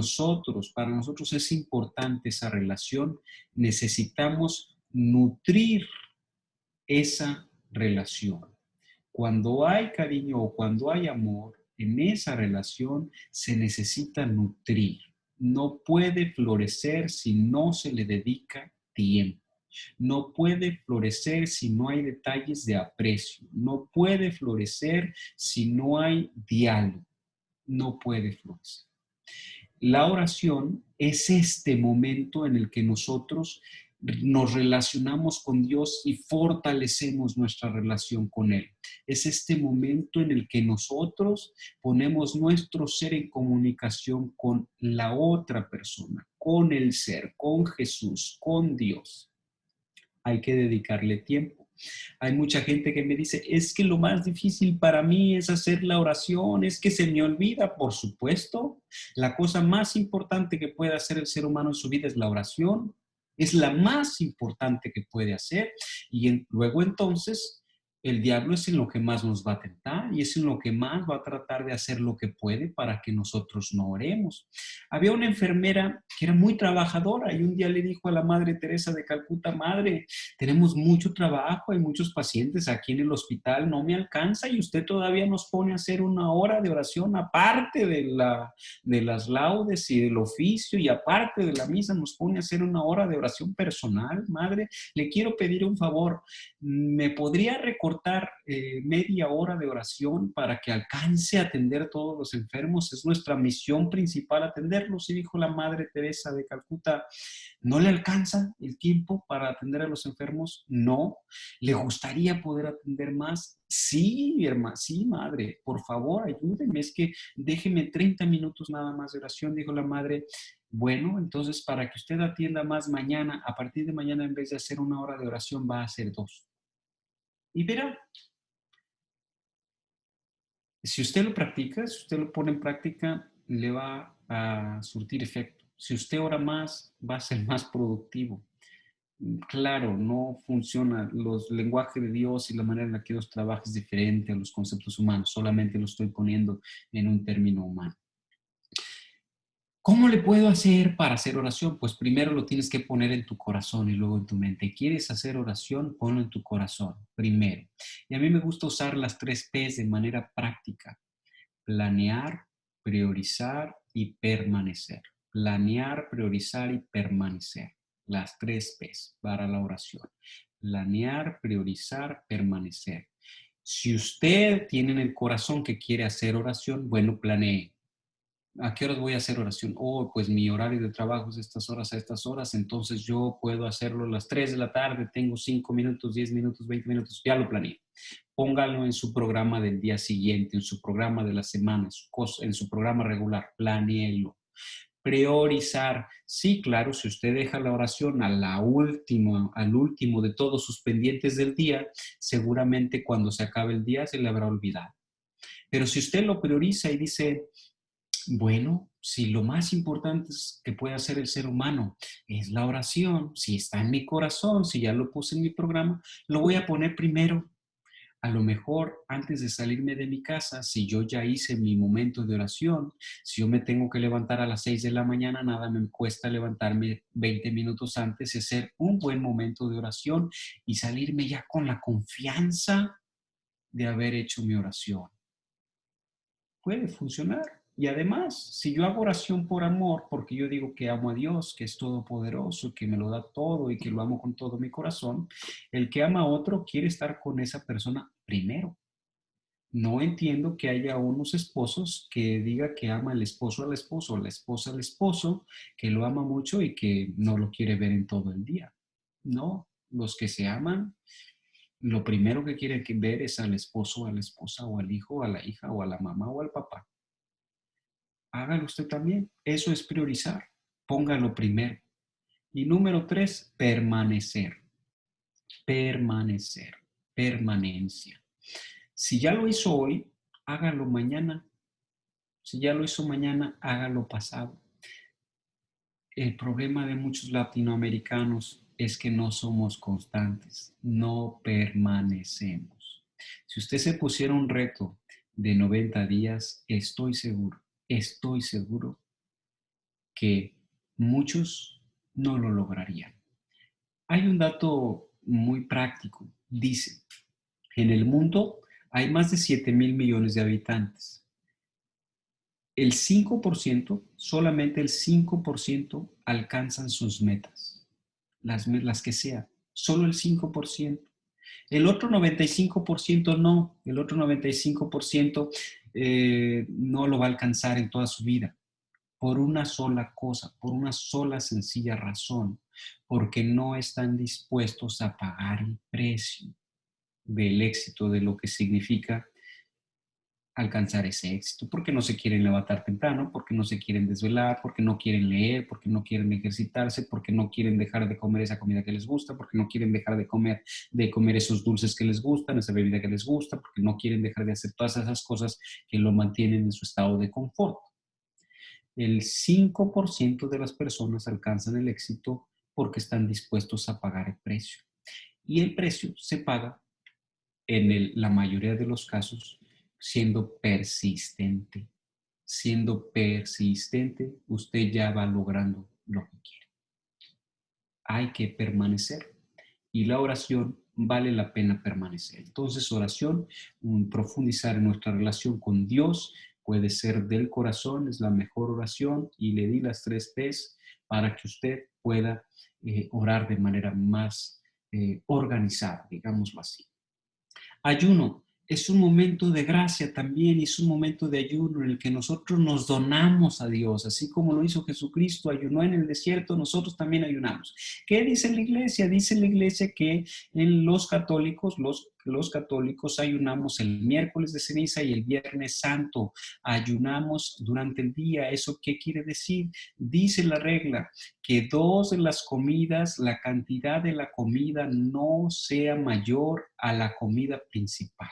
para nosotros es importante esa relación, necesitamos nutrir esa relación. Cuando hay cariño o cuando hay amor, en esa relación se necesita nutrir. No puede florecer si no se le dedica tiempo. No puede florecer si no hay detalles de aprecio. No puede florecer si no hay diálogo. No puede florecer. La oración es este momento en el que nosotros nos relacionamos con Dios y fortalecemos nuestra relación con Él. Es este momento en el que nosotros ponemos nuestro ser en comunicación con la otra persona, con el ser, con Jesús, con Dios. Hay que dedicarle tiempo. Hay mucha gente que me dice, es que lo más difícil para mí es hacer la oración, es que se me olvida. Por supuesto, la cosa más importante que puede hacer el ser humano en su vida es la oración. Es la más importante que puede hacer. Y luego entonces el diablo es en lo que más nos va a tentar y es en lo que más va a tratar de hacer lo que puede para que nosotros no oremos. Había una enfermera que era muy trabajadora y un día le dijo a la Madre Teresa de Calcuta: Madre, tenemos mucho trabajo, hay muchos pacientes aquí en el hospital, no me alcanza y usted todavía nos pone a hacer una hora de oración aparte de las laudes y del oficio, y aparte de la misa nos pone a hacer una hora de oración personal. Madre, le quiero pedir un favor, ¿me podría recordar aportar media hora de oración para que alcance a atender a todos los enfermos. Es nuestra misión principal atenderlos. Y dijo la Madre Teresa de Calcuta, ¿no le alcanza el tiempo para atender a los enfermos? No. ¿Le gustaría poder atender más? Sí, mi hermana, sí, madre, por favor, ayúdeme. Es que déjeme 30 minutos nada más de oración, dijo la madre. Bueno, entonces para que usted atienda más mañana, a partir de mañana en vez de hacer 1 hora de oración va a hacer 2. Y verá, si usted lo practica, si usted lo pone en práctica, le va a surtir efecto. Si usted ora más, va a ser más productivo. Claro, no funciona. Los lenguajes de Dios y la manera en la que Dios trabaja es diferente a los conceptos humanos. Solamente lo estoy poniendo en un término humano. ¿Cómo le puedo hacer para hacer oración? Pues primero lo tienes que poner en tu corazón y luego en tu mente. ¿Quieres hacer oración? Ponlo en tu corazón primero. Y a mí me gusta usar las 3 P's de manera práctica. Planear, priorizar y permanecer. Planear, priorizar y permanecer. Las 3 P's para la oración. Planear, priorizar, permanecer. Si usted tiene en el corazón que quiere hacer oración, bueno, planee. ¿A qué horas voy a hacer oración? Oh, pues mi horario de trabajo es de estas horas a estas horas, entonces yo puedo hacerlo a las 3 de la tarde, tengo 5 minutos, 10 minutos, 20 minutos, ya lo planeé. Póngalo en su programa del día siguiente, en su programa de la semana, en su programa regular, planéelo. Priorizar. Sí, claro, si usted deja la oración al último de todos sus pendientes del día, seguramente cuando se acabe el día se le habrá olvidado. Pero si usted lo prioriza y dice, bueno, si lo más importante que puede hacer el ser humano es la oración, si está en mi corazón, si ya lo puse en mi programa, lo voy a poner primero. A lo mejor antes de salirme de mi casa, si yo ya hice mi momento de oración, si yo me tengo que levantar a las 6 de la mañana, nada me cuesta levantarme 20 minutos antes y hacer un buen momento de oración y salirme ya con la confianza de haber hecho mi oración. Puede funcionar. Y además, si yo hago oración por amor, porque yo digo que amo a Dios, que es todopoderoso, que me lo da todo y que lo amo con todo mi corazón, el que ama a otro quiere estar con esa persona primero. No entiendo que haya unos esposos que diga que ama el esposo al esposo, la esposa al esposo, que lo ama mucho y que no lo quiere ver en todo el día. No, los que se aman, lo primero que quieren ver es al esposo, a la esposa, o al hijo, a la hija, o a la mamá, o al papá. Hágalo usted también. Eso es priorizar. Póngalo primero. Y número 3, permanecer. Permanecer. Permanencia. Si ya lo hizo hoy, hágalo mañana. Si ya lo hizo mañana, hágalo pasado. El problema de muchos latinoamericanos es que no somos constantes, no permanecemos. Si usted se pusiera un reto de 90 días, estoy seguro que muchos no lo lograrían. Hay un dato muy práctico. Dice, en el mundo hay más de 7.000 millones de habitantes. El 5%, solamente el 5% alcanzan sus metas, las que sean, solo el 5%. El otro 95% no, el otro 95% no lo va a alcanzar en toda su vida, por una sola cosa, por una sola sencilla razón, porque no están dispuestos a pagar el precio del éxito, de lo que significa alcanzar ese éxito, porque no se quieren levantar temprano, porque no se quieren desvelar, porque no quieren leer, porque no quieren ejercitarse, porque no quieren dejar de comer esa comida que les gusta, porque no quieren dejar de comer esos dulces que les gustan, esa bebida que les gusta, porque no quieren dejar de hacer todas esas cosas que lo mantienen en su estado de confort. El 5% de las personas alcanzan el éxito porque están dispuestos a pagar el precio. Y el precio se paga en la mayoría de los casos siendo persistente. Siendo persistente, usted ya va logrando lo que quiere. Hay que permanecer. Y la oración vale la pena permanecer. Entonces, oración, profundizar en nuestra relación con Dios, puede ser del corazón, es la mejor oración, y le di las 3 P's para que usted pueda orar de manera más organizada, digámoslo así. Ayuno es un momento de gracia también, y es un momento de ayuno en el que nosotros nos donamos a Dios, así como lo hizo Jesucristo, ayunó en el desierto, nosotros también ayunamos. ¿Qué dice la iglesia? Dice la iglesia que en los católicos, los católicos ayunamos el miércoles de ceniza y el viernes santo, ayunamos durante el día. ¿Eso qué quiere decir? Dice la regla que dos de las comidas, la cantidad de la comida no sea mayor a la comida principal.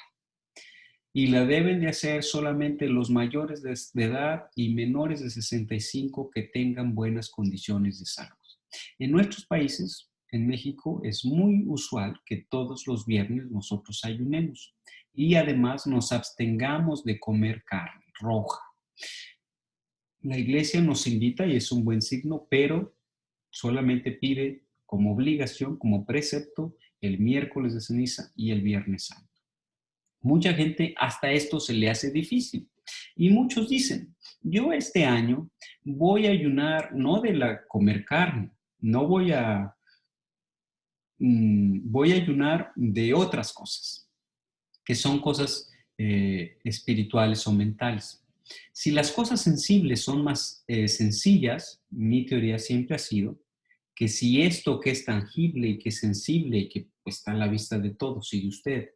Y la deben de hacer solamente los mayores de edad y menores de 65 que tengan buenas condiciones de salud. En nuestros países, en México, es muy usual que todos los viernes nosotros ayunemos y además nos abstengamos de comer carne roja. La iglesia nos invita y es un buen signo, pero solamente pide como obligación, como precepto, el miércoles de ceniza y el viernes santo. Mucha gente hasta esto se le hace difícil. Y muchos dicen, yo este año voy a ayunar no de comer carne, no voy a ayunar de otras cosas, que son cosas espirituales o mentales. Si las cosas sensibles son más sencillas, mi teoría siempre ha sido que si esto que es tangible y que es sensible y que pues, está a la vista de todos y de usted,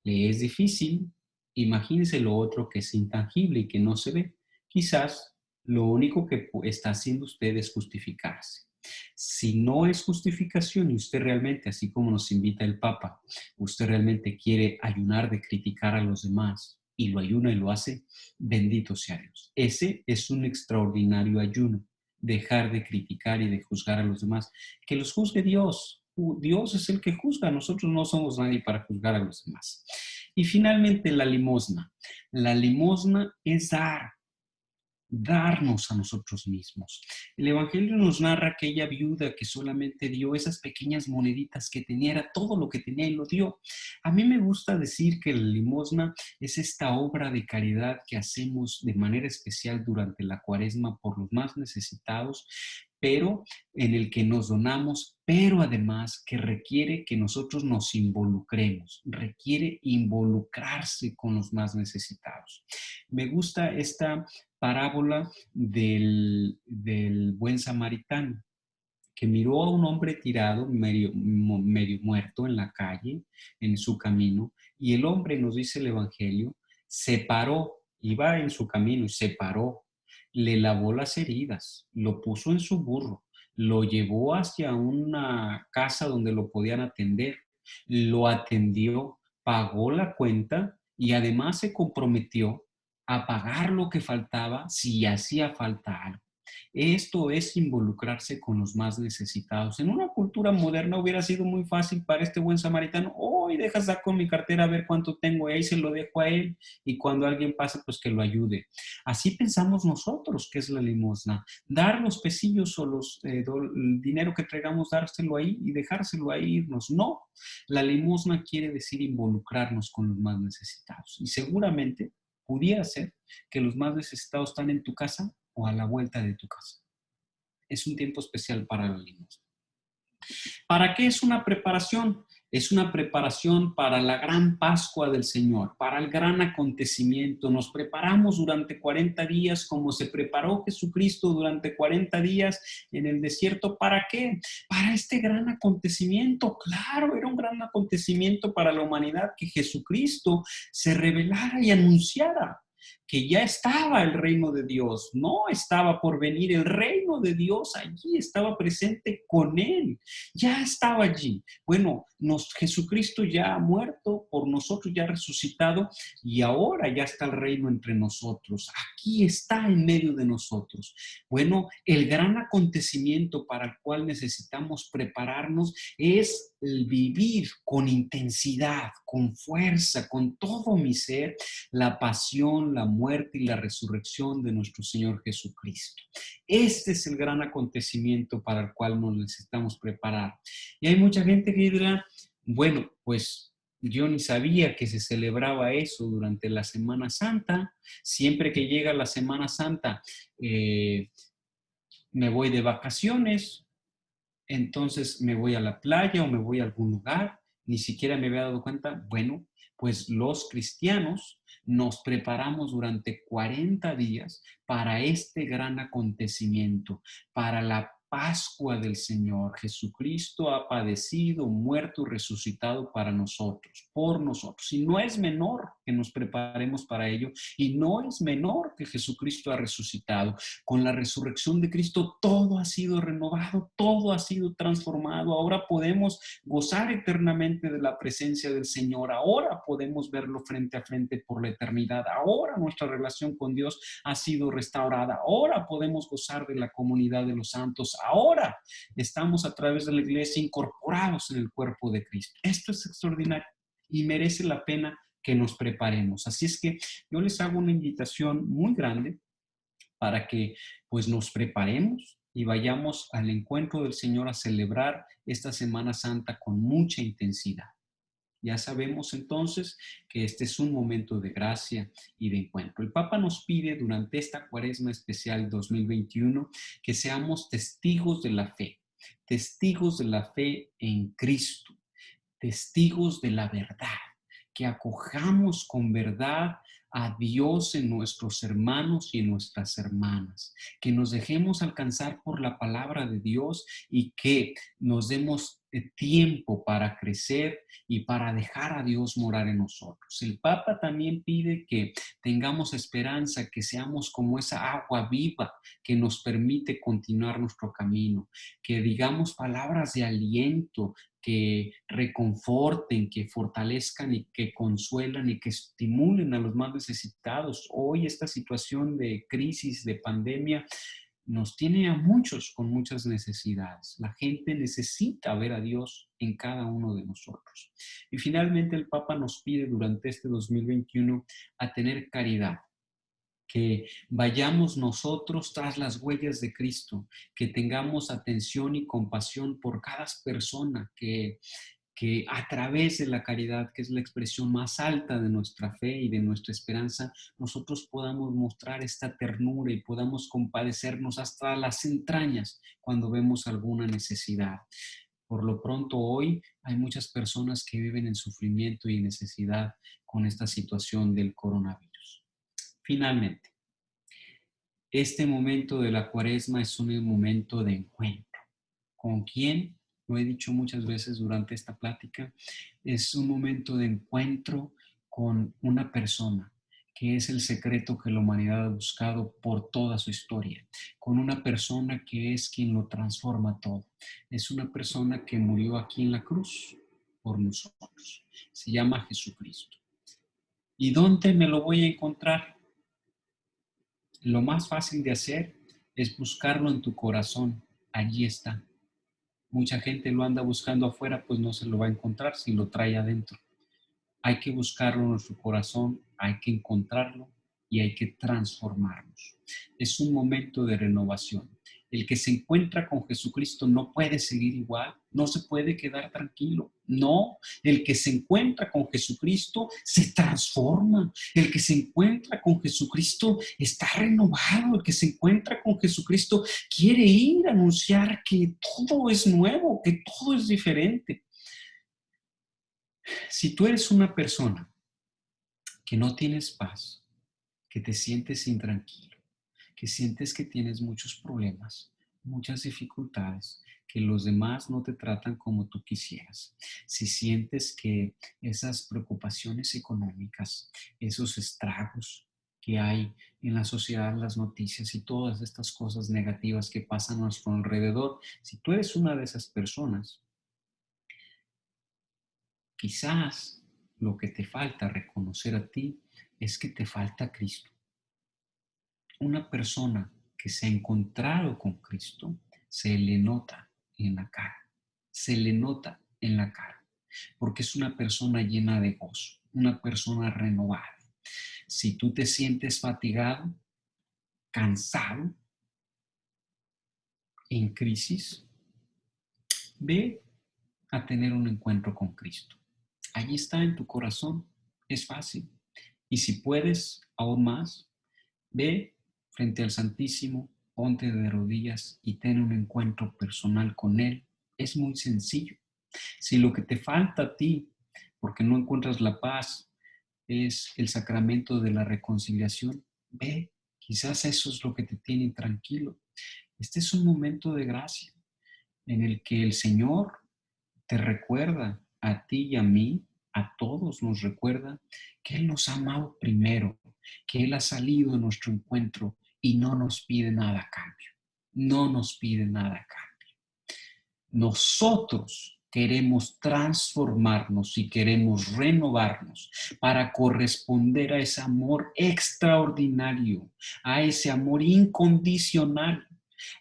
le es difícil, imagínese lo otro que es intangible y que no se ve. Quizás lo único que está haciendo usted es justificarse. Si no es justificación y usted realmente, así como nos invita el Papa, usted realmente quiere ayunar de criticar a los demás y lo ayuna y lo hace, bendito sea Dios. Ese es un extraordinario ayuno, dejar de criticar y de juzgar a los demás. Que los juzgue Dios. Dios es el que juzga, nosotros no somos nadie para juzgar a los demás. Y finalmente la limosna. La limosna es darnos a nosotros mismos. El Evangelio nos narra aquella viuda que solamente dio esas pequeñas moneditas que tenía, era todo lo que tenía y lo dio. A mí me gusta decir que la limosna es esta obra de caridad que hacemos de manera especial durante la Cuaresma por los más necesitados, pero en el que nos donamos, pero además que requiere que nosotros nos involucremos, requiere involucrarse con los más necesitados. Me gusta esta parábola del buen samaritano, que miró a un hombre tirado, medio muerto en la calle, en su camino, y el hombre, nos dice el Evangelio, se paró, iba en su camino y se paró, le lavó las heridas, lo puso en su burro, lo llevó hacia una casa donde lo podían atender, lo atendió, pagó la cuenta y además se comprometió a pagar lo que faltaba si hacía falta algo. Esto es involucrarse con los más necesitados. En una cultura moderna hubiera sido muy fácil para este buen samaritano, hoy deja saco mi cartera a ver cuánto tengo y ahí se lo dejo a él y cuando alguien pase pues que lo ayude. Así pensamos nosotros que es la limosna, dar los pesillos o el dinero que traigamos, dárselo ahí y dejárselo ahí irnos. No, la limosna quiere decir involucrarnos con los más necesitados y seguramente pudiera ser que los más necesitados están en tu casa o a la vuelta de tu casa. Es un tiempo especial para la limosna. ¿Para qué es una preparación? Es una preparación para la gran Pascua del Señor, para el gran acontecimiento. Nos preparamos durante 40 días como se preparó Jesucristo durante 40 días en el desierto. ¿Para qué? Para este gran acontecimiento. Claro, era un gran acontecimiento para la humanidad que Jesucristo se revelara y anunciara que ya estaba el reino de Dios, no estaba por venir el reino de Dios, allí estaba presente con él, ya estaba allí. Bueno, Jesucristo ya ha muerto por nosotros, ya ha resucitado y ahora ya está el reino entre nosotros, aquí está en medio de nosotros. Bueno, el gran acontecimiento para el cual necesitamos prepararnos es el vivir con intensidad, con fuerza, con todo mi ser, la pasión, la muerte y la resurrección de nuestro Señor Jesucristo. Este es el gran acontecimiento para el cual nos necesitamos preparar. Y hay mucha gente que dirá, bueno, pues yo ni sabía que se celebraba eso durante la Semana Santa. Siempre que llega la Semana Santa, me voy de vacaciones, entonces me voy a la playa o me voy a algún lugar, ni siquiera me había dado cuenta. Bueno, Pues los cristianos nos preparamos durante 40 días para este gran acontecimiento, para la Pascua del Señor. Jesucristo ha padecido, muerto y resucitado para nosotros, por nosotros. Y no es menor que nos preparemos para ello, y no es menor que Jesucristo ha resucitado. Con la resurrección de Cristo todo ha sido renovado, todo ha sido transformado. Ahora podemos gozar eternamente de la presencia del Señor. Ahora podemos verlo frente a frente por la eternidad. Ahora nuestra relación con Dios ha sido restaurada. Ahora podemos gozar de la comunidad de los santos. Ahora estamos a través de la iglesia incorporados en el cuerpo de Cristo. Esto es extraordinario y merece la pena que nos preparemos. Así es que yo les hago una invitación muy grande para que pues nos preparemos y vayamos al encuentro del Señor a celebrar esta Semana Santa con mucha intensidad. Ya sabemos entonces que este es un momento de gracia y de encuentro. El Papa nos pide durante esta Cuaresma especial 2021 que seamos testigos de la fe en Cristo, testigos de la verdad, que acojamos con verdad a Dios en nuestros hermanos y en nuestras hermanas, que nos dejemos alcanzar por la palabra de Dios y que nos demos tiempo para crecer y para dejar a Dios morar en nosotros. El Papa también pide que tengamos esperanza, que seamos como esa agua viva que nos permite continuar nuestro camino, que digamos palabras de aliento, que reconforten, que fortalezcan y que consuelan y que estimulen a los más necesitados. Hoy esta situación de crisis, de pandemia, nos tiene a muchos con muchas necesidades. La gente necesita ver a Dios en cada uno de nosotros. Y finalmente el Papa nos pide durante este 2021 a tener caridad, que vayamos nosotros tras las huellas de Cristo, que tengamos atención y compasión por cada persona, que a través de la caridad, que es la expresión más alta de nuestra fe y de nuestra esperanza, nosotros podamos mostrar esta ternura y podamos compadecernos hasta las entrañas cuando vemos alguna necesidad. Por lo pronto hoy hay muchas personas que viven en sufrimiento y necesidad con esta situación del coronavirus. Finalmente, este momento de la Cuaresma es un momento de encuentro. ¿Con quién? Lo he dicho muchas veces durante esta plática. Es un momento de encuentro con una persona, que es el secreto que la humanidad ha buscado por toda su historia. Con una persona que es quien lo transforma todo. Es una persona que murió aquí en la cruz por nosotros. Se llama Jesucristo. ¿Y dónde me lo voy a encontrar? Lo más fácil de hacer es buscarlo en tu corazón. Allí está. Mucha gente lo anda buscando afuera, pues no se lo va a encontrar si lo trae adentro. Hay que buscarlo en nuestro corazón, hay que encontrarlo y hay que transformarnos. Es un momento de renovación. El que se encuentra con Jesucristo no puede seguir igual, no se puede quedar tranquilo. No, el que se encuentra con Jesucristo se transforma. El que se encuentra con Jesucristo está renovado. El que se encuentra con Jesucristo quiere ir a anunciar que todo es nuevo, que todo es diferente. Si tú eres una persona que no tienes paz, que te sientes intranquilo, que sientes que tienes muchos problemas, muchas dificultades, que los demás no te tratan como tú quisieras, si sientes que esas preocupaciones económicas, esos estragos que hay en la sociedad, las noticias y todas estas cosas negativas que pasan a nuestro alrededor, si tú eres una de esas personas, quizás lo que te falta reconocer a ti es que te falta Cristo. Una persona que se ha encontrado con Cristo se le nota en la cara, se le nota en la cara, porque es una persona llena de gozo, una persona renovada. Si tú te sientes fatigado, cansado, en crisis, ve a tener un encuentro con Cristo. Allí está en tu corazón, es fácil. Y si puedes, aún más, ve frente al Santísimo, ponte de rodillas y ten un encuentro personal con Él. Es muy sencillo. Si lo que te falta a ti, porque no encuentras la paz, es el sacramento de la reconciliación. Ve, quizás eso es lo que te tiene tranquilo. Este es un momento de gracia en el que el Señor te recuerda a ti y a mí, a todos nos recuerda que Él nos ha amado primero, que Él ha salido a nuestro encuentro y no nos pide nada a cambio. No nos pide nada a cambio. Nosotros queremos transformarnos y queremos renovarnos para corresponder a ese amor extraordinario, a ese amor incondicional,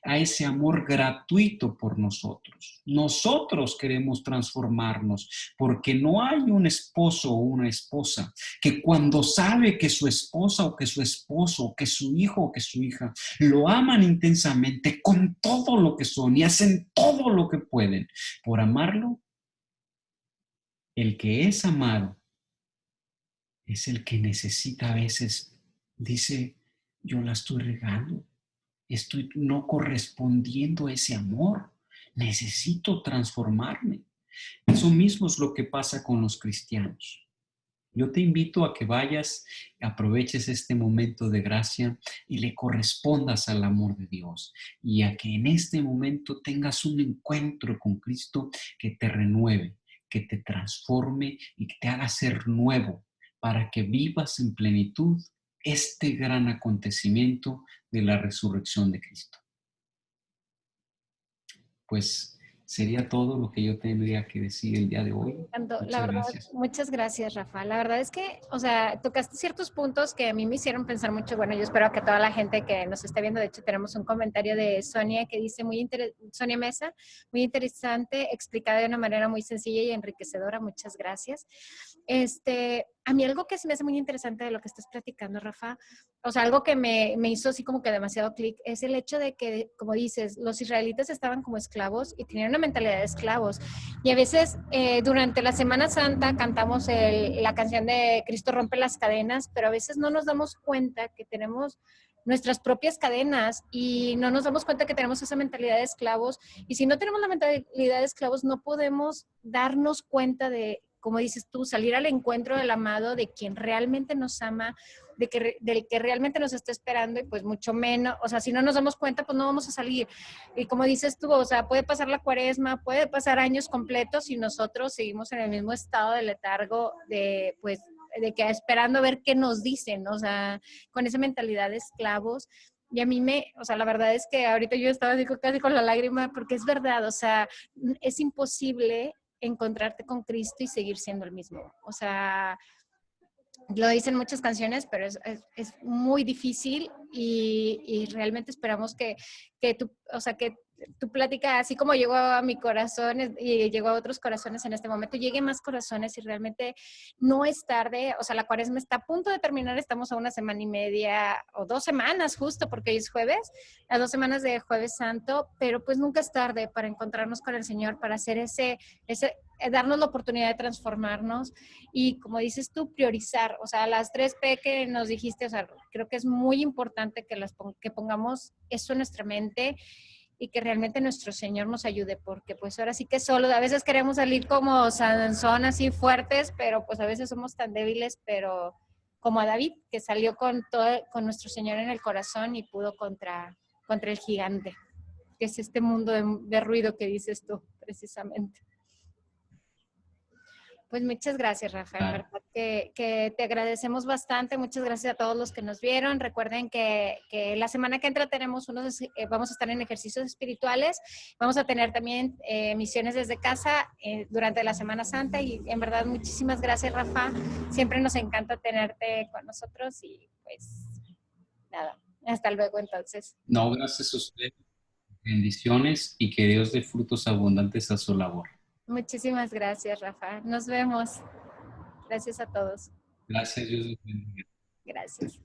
a ese amor gratuito por nosotros. Nosotros queremos transformarnos porque no hay un esposo o una esposa que cuando sabe que su esposa o que su esposo o que su hijo o que su hija lo aman intensamente con todo lo que son y hacen todo lo que pueden por amarlo, el que es amado es el que necesita a veces, dice, yo la estoy regando. Estoy no correspondiendo a ese amor. Necesito transformarme. Eso mismo es lo que pasa con los cristianos. Yo te invito a que vayas, aproveches este momento de gracia y le correspondas al amor de Dios. Y a que en este momento tengas un encuentro con Cristo que te renueve, que te transforme y que te haga ser nuevo para que vivas en plenitud este gran acontecimiento de la resurrección de Cristo. Pues sería todo lo que yo tendría que decir el día de hoy. La verdad, Gracias. muchas gracias, Rafa. La verdad es que, o sea, tocaste ciertos puntos que a mí me hicieron pensar mucho. Bueno, yo espero que toda la gente que nos esté viendo, de hecho, tenemos un comentario de Sonia que dice, Sonia Mesa, muy interesante, explicada de una manera muy sencilla y enriquecedora. Muchas gracias. A mí algo que se me hace muy interesante de lo que estás platicando, Rafa, o sea, algo que me hizo así como que demasiado clic, es el hecho de que, como dices, los israelitas estaban como esclavos y tenían una mentalidad de esclavos. Y a veces durante la Semana Santa cantamos la canción de Cristo rompe las cadenas, pero a veces no nos damos cuenta que tenemos nuestras propias cadenas y no nos damos cuenta que tenemos esa mentalidad de esclavos. Y si no tenemos la mentalidad de esclavos, no podemos darnos cuenta de, como dices tú, salir al encuentro del amado, de quien realmente nos ama, del que realmente nos está esperando, y pues mucho menos, o sea, si no nos damos cuenta, pues no vamos a salir. Y como dices tú, o sea, puede pasar la cuaresma, puede pasar años completos y nosotros seguimos en el mismo estado de letargo, de que esperando a ver qué nos dicen, o sea, con esa mentalidad de esclavos. Y a mí o sea, la verdad es que ahorita yo estaba casi con la lágrima, porque es verdad, o sea, es imposible encontrarte con Cristo y seguir siendo el mismo. O sea, lo dicen muchas canciones, pero es muy difícil y realmente esperamos que tu plática, así como llegó a mi corazón y llegó a otros corazones en este momento, llegue a más corazones y realmente no es tarde. O sea, la cuaresma está a punto de terminar, estamos a una semana y media o 2 semanas justo, porque hoy es jueves, a 2 semanas de Jueves Santo, pero pues nunca es tarde para encontrarnos con el Señor, para hacer darnos la oportunidad de transformarnos y, como dices tú, priorizar. O sea, las 3P que nos dijiste, o sea, creo que es muy importante que pongamos eso en nuestra mente y que realmente nuestro Señor nos ayude, porque pues ahora sí que solo, a veces queremos salir como Sansón así fuertes, pero pues a veces somos tan débiles, pero como a David, que salió con nuestro Señor en el corazón y pudo contra el gigante, que es este mundo de ruido que dices tú, precisamente. Pues muchas gracias, Rafa. En verdad que te agradecemos bastante. Muchas gracias a todos los que nos vieron. Recuerden que la semana que entra vamos a estar en ejercicios espirituales. Vamos a tener también misiones desde casa durante la Semana Santa. Y en verdad, muchísimas gracias, Rafa. Siempre nos encanta tenerte con nosotros. Y pues nada, hasta luego entonces. No, gracias a usted. Bendiciones y que Dios dé frutos abundantes a su labor. Muchísimas gracias, Rafa. Nos vemos. Gracias a todos. Gracias, Dios les bendiga. Gracias.